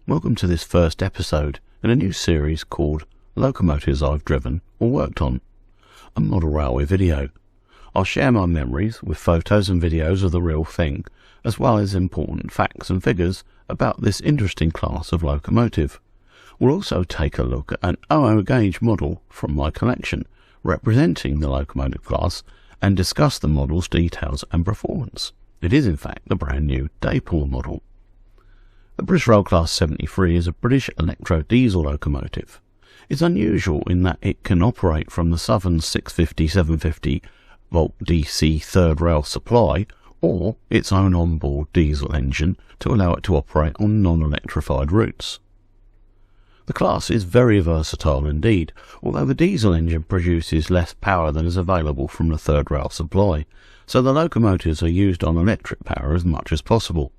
Welcome to this first episode in a new series called Locomotives I've Driven or Worked On, a model railway video. I'll share my memories with photos and videos of the real thing, as well as important facts and figures about this interesting class of locomotive. We'll also take a look at an 00 gauge model from my collection, representing the locomotive class, and discuss the model's details and performance. It is in fact the brand new Daypole model. The British Rail Class 73 is a British electro diesel locomotive. It's unusual in that it can operate from the Southern 650-750 volt DC third rail supply or its own onboard diesel engine to allow it to operate on non-electrified routes. The class is very versatile indeed, although the diesel engine produces less power than is available from the third rail supply, so the locomotives are used on electric power as much as possible.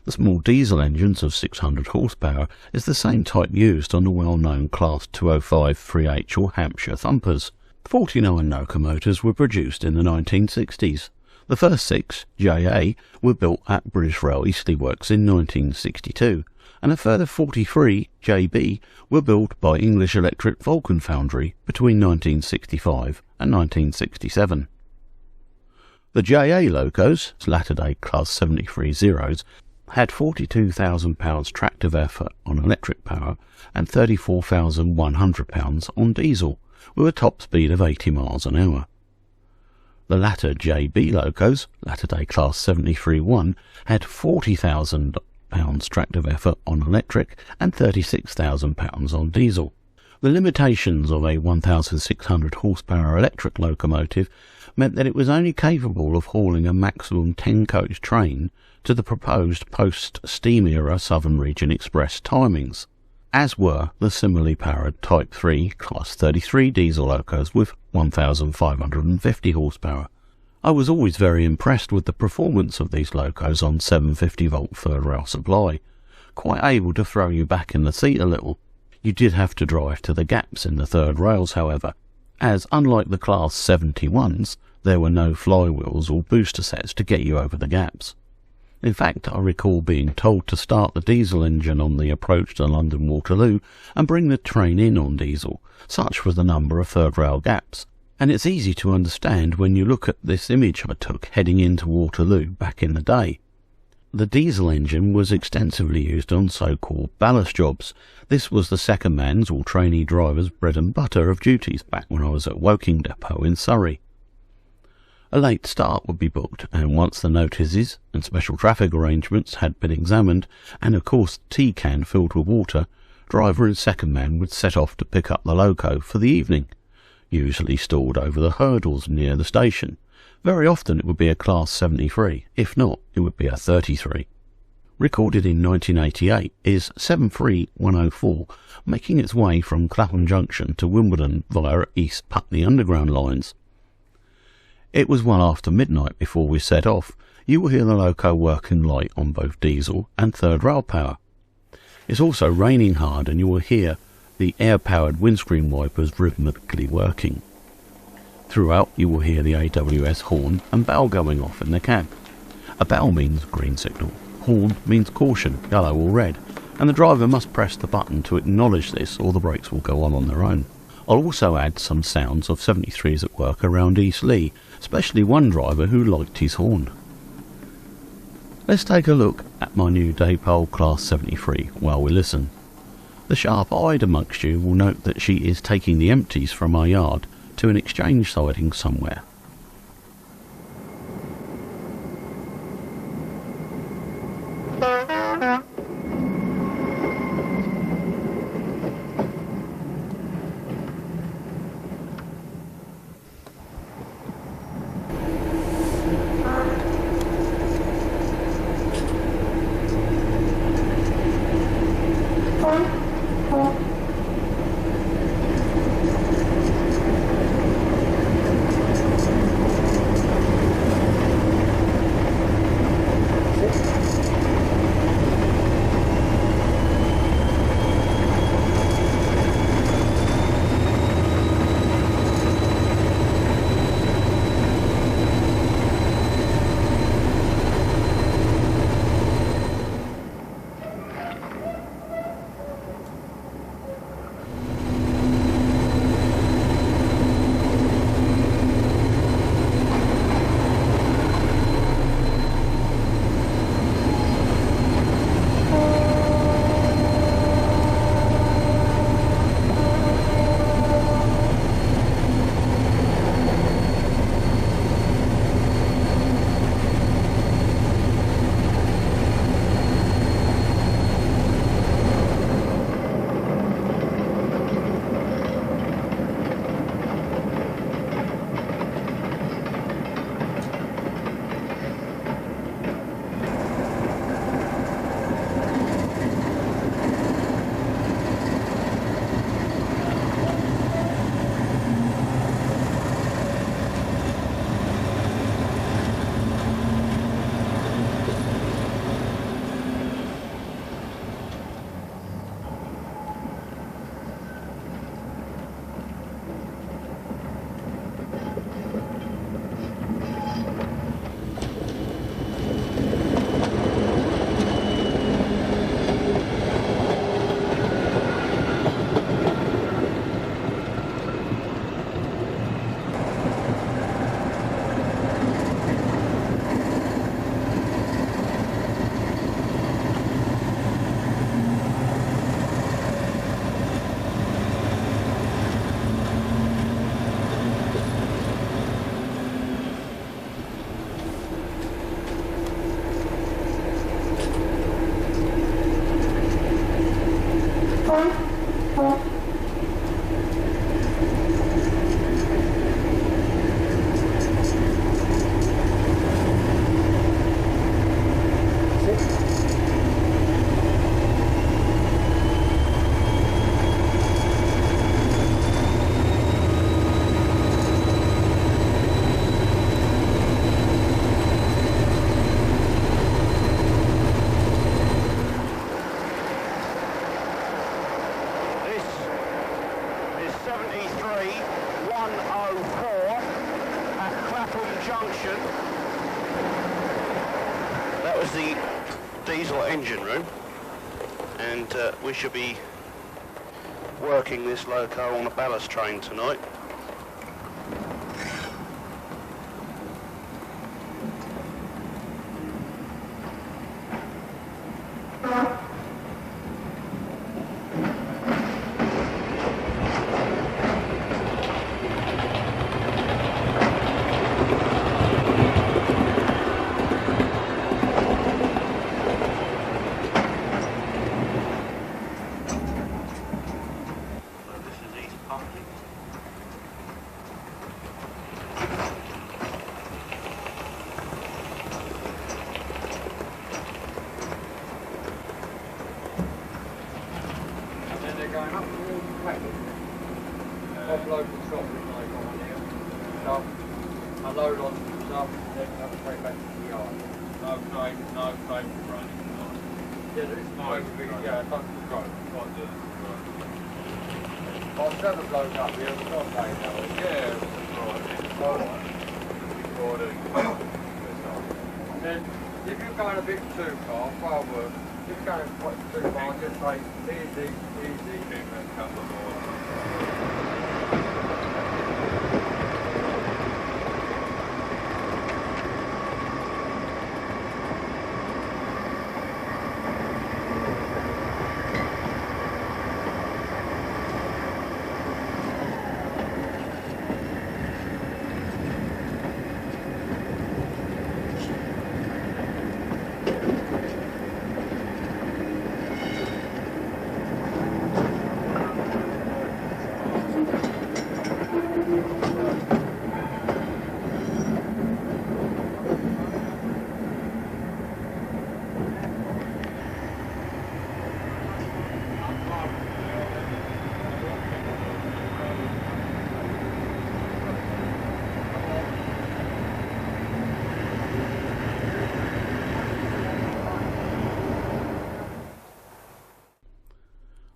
The small diesel engines of 600 horsepower is the same type used on the well-known Class 205 3H or Hampshire thumpers. 49 locomotives were produced in the 1960s. The first 6, JA, were built at British Rail Eastleigh Works in 1962, and a further 43, JB, were built by English Electric Vulcan Foundry between 1965 and 1967. The JA locos, latter-day Class 73 Zeros, had 42,000 pounds tractive effort on electric power and 34,100 pounds on diesel, with a top speed of 80 miles an hour. The latter JB locos, latter-day Class 73-1, had 40,000 pounds tractive effort on electric and 36,000 pounds on diesel. The limitations of a 1,600 horsepower electric locomotive meant that it was only capable of hauling a maximum 10-coach train to the proposed post-steam era Southern Region Express timings, as were the similarly powered Type 3 Class 33 diesel locos with 1,550 horsepower. I was always very impressed with the performance of these locos on 750 volt third rail supply, quite able to throw you back in the seat a little. You did have to drive to the gaps in the third rails, however, as unlike the Class 71s, there were no flywheels or booster sets to get you over the gaps. In fact, I recall being told to start the diesel engine on the approach to London Waterloo and bring the train in on diesel. Such was the number of third rail gaps, and it's easy to understand when you look at this image I took heading into Waterloo back in the day. The diesel engine was extensively used on so-called ballast jobs. This was the second man's or trainee driver's bread and butter of duties back when I was at Woking Depot in Surrey. A late start would be booked, and once the notices and special traffic arrangements had been examined, and of course the tea can filled with water, driver and second man would set off to pick up the loco for the evening, usually stored over the hurdles near the station. Very often it would be a Class 73, if not, it would be a 33. Recorded in 1988 is 73104, making its way from Clapham Junction to Wimbledon via East Putney Underground lines. It was well after midnight before we set off. You will hear the loco working light on both diesel and third rail power. It's also raining hard, and you will hear the air-powered windscreen wipers rhythmically working. Throughout you will hear the AWS horn and bell going off in the cab. A bell means green signal, horn means caution, yellow or red, and the driver must press the button to acknowledge this or the brakes will go on their own. I'll also add some sounds of 73s at work around Eastleigh, especially one driver who liked his horn. Let's take a look at my new Daypole Class 73 while we listen. The sharp-eyed amongst you will note that she is taking the empties from our yard to an exchange siding somewhere. That was the diesel engine room, and we should be working this loco on a ballast train tonight. Going up the wall and crackling. Offload the shop with like on here. Stuff. Unload on some stuff, then come straight back to the yard. No crate running. Yeah, there is no big, yeah, touch the road. I'll set the bloke up here, it's not paid now. Yeah, it's right. Then, if you're going a bit too far, far work. If you're going quite too far, just say easy, a couple more.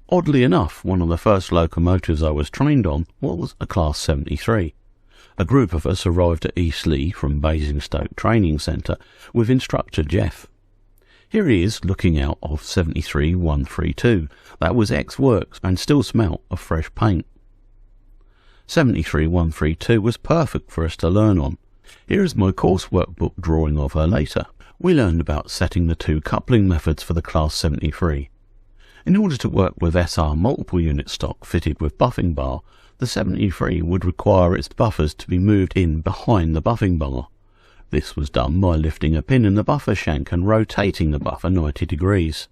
Oddly enough, one of the first locomotives I was trained on was a Class 73. A group of us arrived at Eastleigh from Basingstoke Training Centre with instructor Jeff. Here he is looking out of 73-132. That was ex-works and still smelt of fresh paint. 73-132 was perfect for us to learn on. Here is my course workbook drawing of her later. We learned about setting the two coupling methods for the Class 73. In order to work with SR multiple unit stock fitted with buffing bar, the 73 would require its buffers to be moved in behind the buffing bar. This was done by lifting a pin in the buffer shank and rotating the buffer 90 degrees.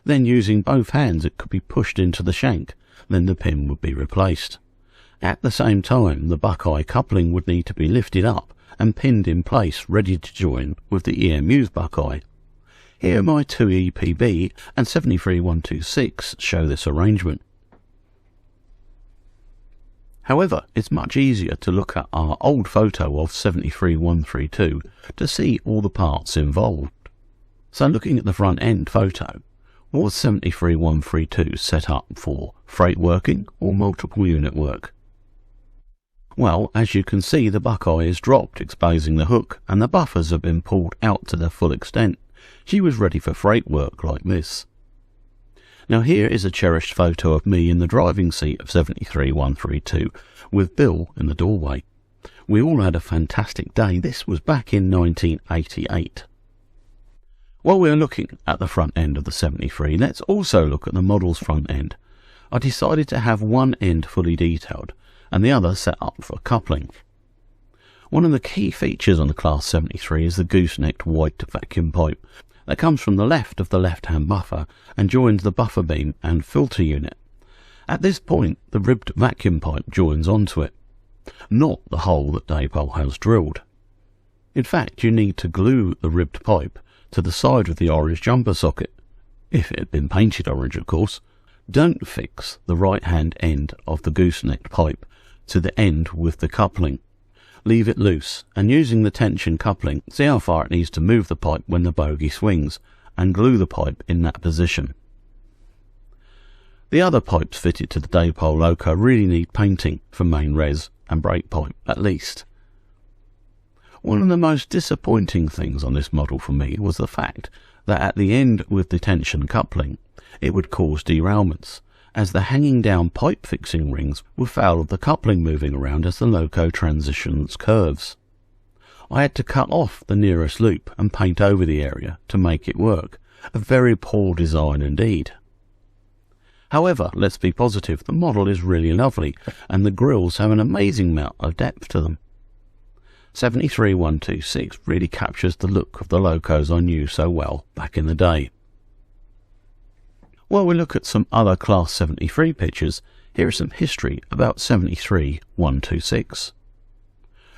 Then using both hands it could be pushed into the shank, then the pin would be replaced. At the same time, the buckeye coupling would need to be lifted up and pinned in place ready to join with the EMU's buckeye. Here my 2EPB and 73126 show this arrangement. However, it's much easier to look at our old photo of 73132 to see all the parts involved. So looking at the front end photo, was 73132 set up for freight working or multiple unit work? Well, as you can see, the buckeye is dropped, exposing the hook, and the buffers have been pulled out to their full extent. She was ready for freight work like this. Now here is a cherished photo of me in the driving seat of 73132 with Bill in the doorway. We all had a fantastic day. This was back in 1988. While we are looking at the front end of the 73, let's also look at the model's front end. I decided to have one end fully detailed and the other set up for coupling. One of the key features on the Class 73 is the goosenecked white vacuum pipe that comes from the left of the left-hand buffer and joins the buffer beam and filter unit. At this point, the ribbed vacuum pipe joins onto it, not the hole that Daypole has drilled. In fact, you need to glue the ribbed pipe to the side of the orange jumper socket, if it had been painted orange of course. Don't fix the right-hand end of the gooseneck pipe to the end with the coupling. Leave it loose, and using the tension coupling, see how far it needs to move the pipe when the bogie swings, and glue the pipe in that position. The other pipes fitted to the Daypole Loco really need painting for main res and brake pipe at least. One of the most disappointing things on this model for me was the fact that at the end with the tension coupling it would cause derailments, as the hanging down pipe fixing rings would foul of the coupling moving around as the Loco transitions curves. I had to cut off the nearest loop and paint over the area to make it work. A very poor design indeed. However, let's be positive, the model is really lovely and the grills have an amazing amount of depth to them. 73126 really captures the look of the Locos I knew so well back in the day. While we look at some other Class 73 pictures, here is some history about 73126.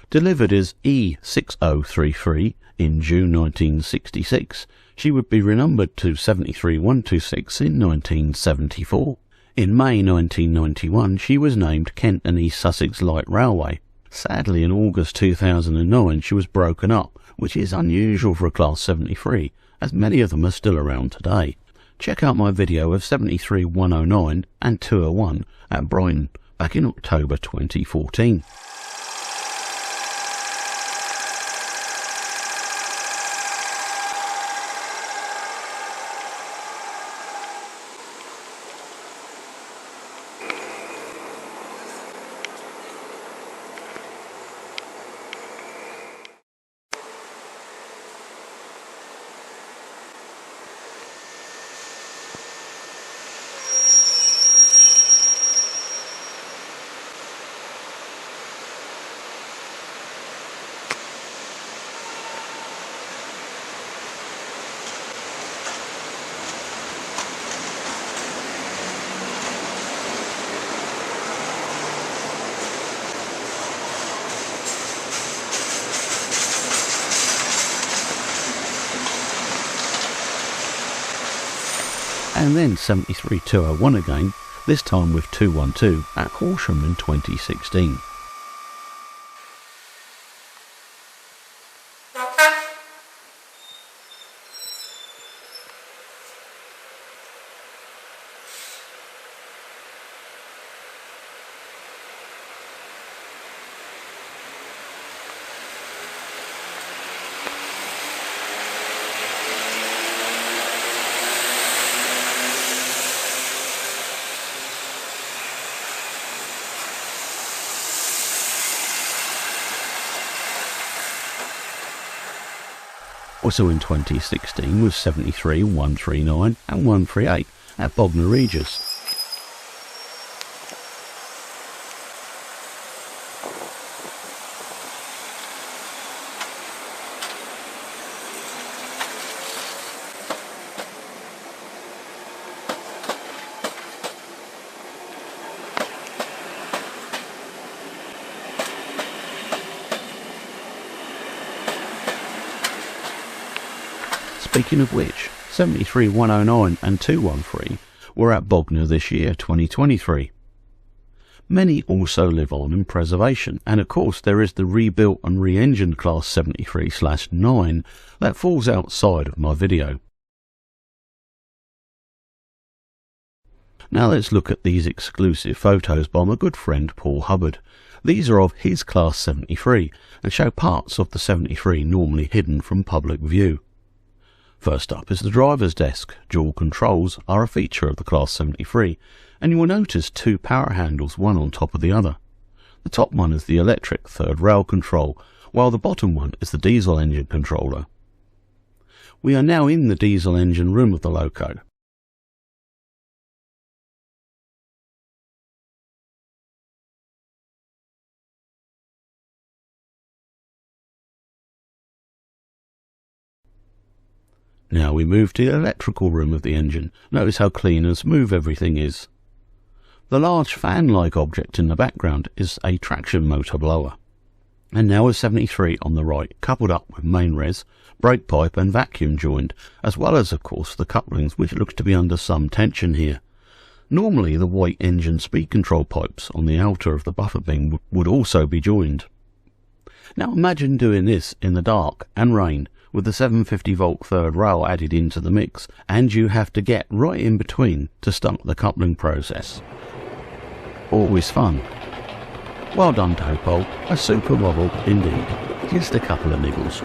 Delivered as E6033 in June 1966, she would be renumbered to 73126 in 1974. In May 1991, she was named Kent and East Sussex Light Railway. Sadly, in August 2009, she was broken up, which is unusual for a Class 73, as many of them are still around today. Check out my video of 73109 and 201 at Brighton back in October 2014. And then 73201 again, this time with 212 at Horsham in 2016. Also in 2016 was 73, 139 and 138 at Bognor Regis. Speaking of which, 73, 109 and 213 were at Bognor this year, 2023. Many also live on in preservation, and of course there is the rebuilt and re-engined Class 73/9 that falls outside of my video. Now let's look at these exclusive photos by my good friend Paul Hubbard. These are of his Class 73 and show parts of the 73 normally hidden from public view. First up is the driver's desk. Dual controls are a feature of the Class 73, and you will notice two power handles, one on top of the other. The top one is the electric third rail control, while the bottom one is the diesel engine controller. We are now in the diesel engine room of the Loco. Now we move to the electrical room of the engine. Notice how clean and smooth everything is. The large fan-like object in the background is a traction motor blower. And now a 73 on the right, coupled up with main res, brake pipe and vacuum joined, as well as of course the couplings, which looks to be under some tension here. Normally the white engine speed control pipes on the outer of the buffer beam would also be joined. Now imagine doing this in the dark and rain with the 750 volt third rail added into the mix, and you have to get right in between to start the coupling process. Always fun. Well done, Daypole, a super model indeed. Just a couple of niggles.